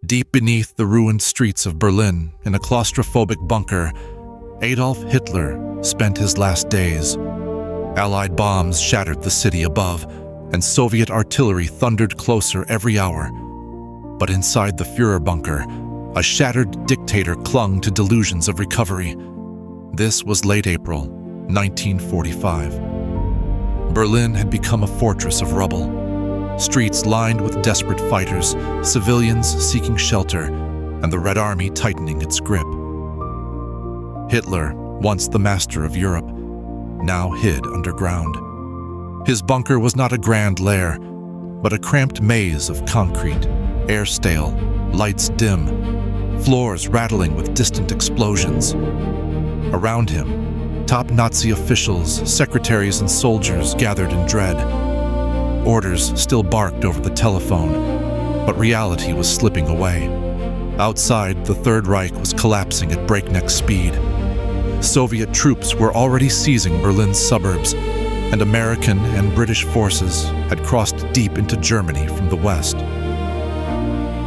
Deep beneath the ruined streets of Berlin, in a claustrophobic bunker, Adolf Hitler spent his last days. Allied bombs shattered the city above, and Soviet artillery thundered closer every hour. But inside the Führer bunker, a shattered dictator clung to delusions of recovery. This was late April, 1945. Berlin had become a fortress of rubble. Streets lined with desperate fighters, civilians seeking shelter, and the Red Army tightening its grip. Hitler, once the master of Europe, now hid underground. His bunker was not a grand lair, but a cramped maze of concrete, air stale, lights dim, floors rattling with distant explosions. Around him, top Nazi officials, secretaries, and soldiers gathered in dread. Orders still barked over the telephone, but reality was slipping away. Outside, the Third Reich was collapsing at breakneck speed. Soviet troops were already seizing Berlin's suburbs, and American and British forces had crossed deep into Germany from the west.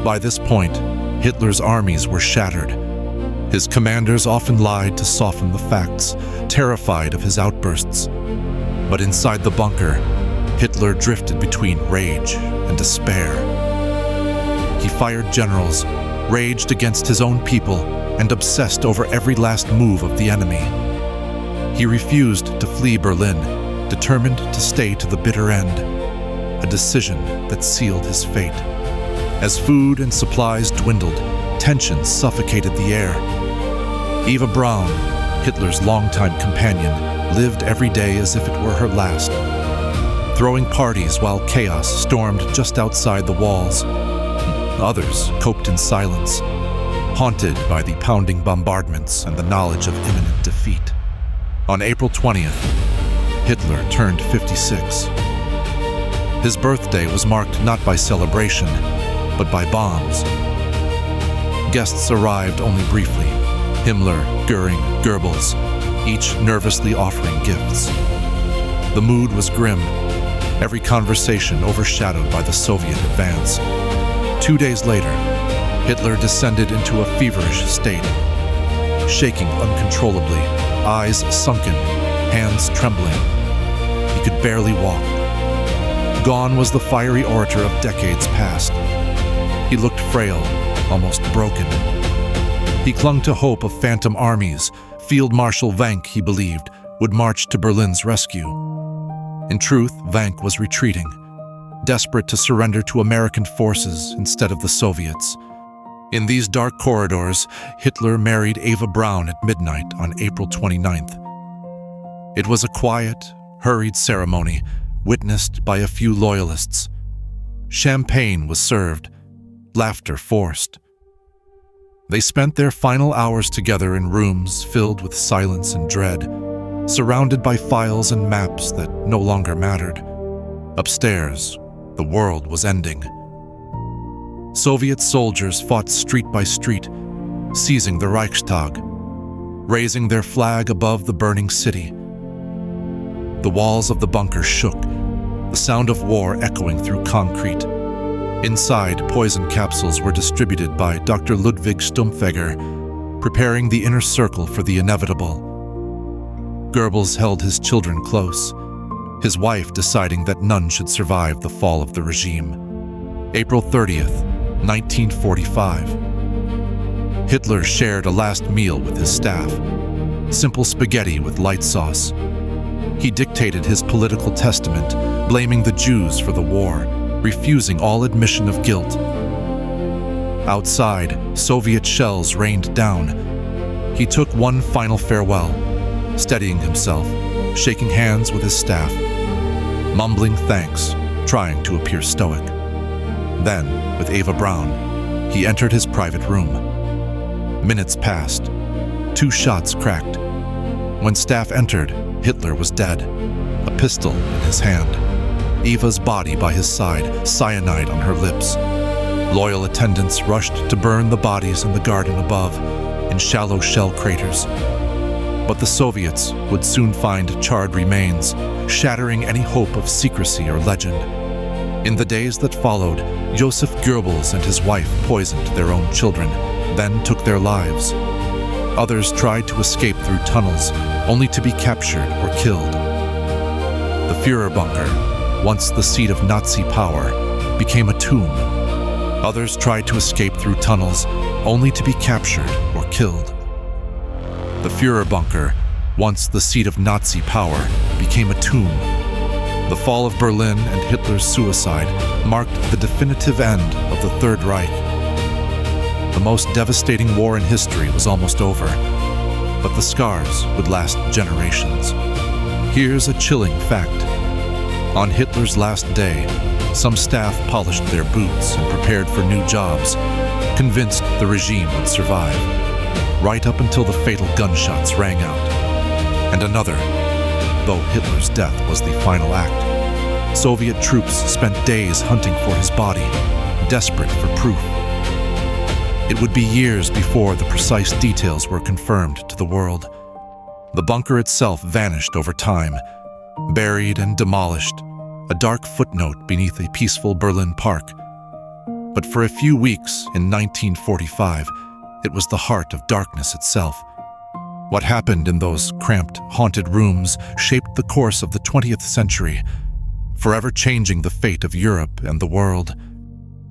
By this point, Hitler's armies were shattered. His commanders often lied to soften the facts, terrified of his outbursts. But inside the bunker, Hitler drifted between rage and despair. He fired generals, raged against his own people, and obsessed over every last move of the enemy. He refused to flee Berlin, determined to stay to the bitter end, a decision that sealed his fate. As food and supplies dwindled, tension suffocated the air. Eva Braun, Hitler's longtime companion, lived every day as if it were her last, throwing parties while chaos stormed just outside the walls. Others coped in silence, haunted by the pounding bombardments and the knowledge of imminent defeat. On April 20th, Hitler turned 56. His birthday was marked not by celebration, but by bombs. Guests arrived only briefly: Himmler, Göring, Goebbels, each nervously offering gifts. The mood was grim, every conversation overshadowed by the Soviet advance. 2 days later, Hitler descended into a feverish state, shaking uncontrollably, eyes sunken, hands trembling. He could barely walk. Gone was the fiery orator of decades past. He looked frail, almost broken. He clung to hope of phantom armies. Field Marshal Wenck, he believed, would march to Berlin's rescue. In truth, Wenck was retreating, desperate to surrender to American forces instead of the Soviets. In these dark corridors, Hitler married Eva Braun at midnight on April 29th. It was a quiet, hurried ceremony, witnessed by a few loyalists. Champagne was served, laughter forced. They spent their final hours together in rooms filled with silence and dread, surrounded by files and maps that no longer mattered. Upstairs, the world was ending. Soviet soldiers fought street by street, seizing the Reichstag, raising their flag above the burning city. The walls of the bunker shook, the sound of war echoing through concrete. Inside, poison capsules were distributed by Dr. Ludwig Stumpfegger, preparing the inner circle for the inevitable. Goebbels held his children close, his wife deciding that none should survive the fall of the regime. April 30th, 1945. Hitler shared a last meal with his staff, simple spaghetti with light sauce. He dictated his political testament, blaming the Jews for the war, refusing all admission of guilt. Outside, Soviet shells rained down. He took one final farewell, steadying himself, shaking hands with his staff, mumbling thanks, trying to appear stoic. Then, with Eva Braun, he entered his private room. Minutes passed. 2 shots cracked. When staff entered, Hitler was dead, a pistol in his hand. Eva's body by his side, cyanide on her lips. Loyal attendants rushed to burn the bodies in the garden above, in shallow shell craters. But the Soviets would soon find charred remains, shattering any hope of secrecy or legend. In the days that followed, Joseph Goebbels and his wife poisoned their own children, then took their lives. Others tried to escape through tunnels, only to be captured or killed. The Führer bunker, once the seat of Nazi power, became a tomb. Others tried to escape through tunnels, only to be captured or killed. The Führer bunker, once the seat of Nazi power, became a tomb. The fall of Berlin and Hitler's suicide marked the definitive end of the Third Reich. The most devastating war in history was almost over, but the scars would last generations. Here's a chilling fact. On Hitler's last day, some staff polished their boots and prepared for new jobs, convinced the regime would survive, right up until the fatal gunshots rang out. And another, though Hitler's death was the final act, Soviet troops spent days hunting for his body, desperate for proof. It would be years before the precise details were confirmed to the world. The bunker itself vanished over time, buried and demolished, a dark footnote beneath a peaceful Berlin park. But for a few weeks in 1945, it was the heart of darkness itself. What happened in those cramped, haunted rooms shaped the course of the 20th century, forever changing the fate of Europe and the world.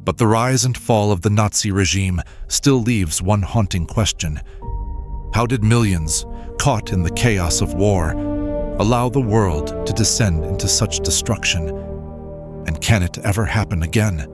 But the rise and fall of the Nazi regime still leaves one haunting question. How did millions, caught in the chaos of war, allow the world to descend into such destruction? And can it ever happen again?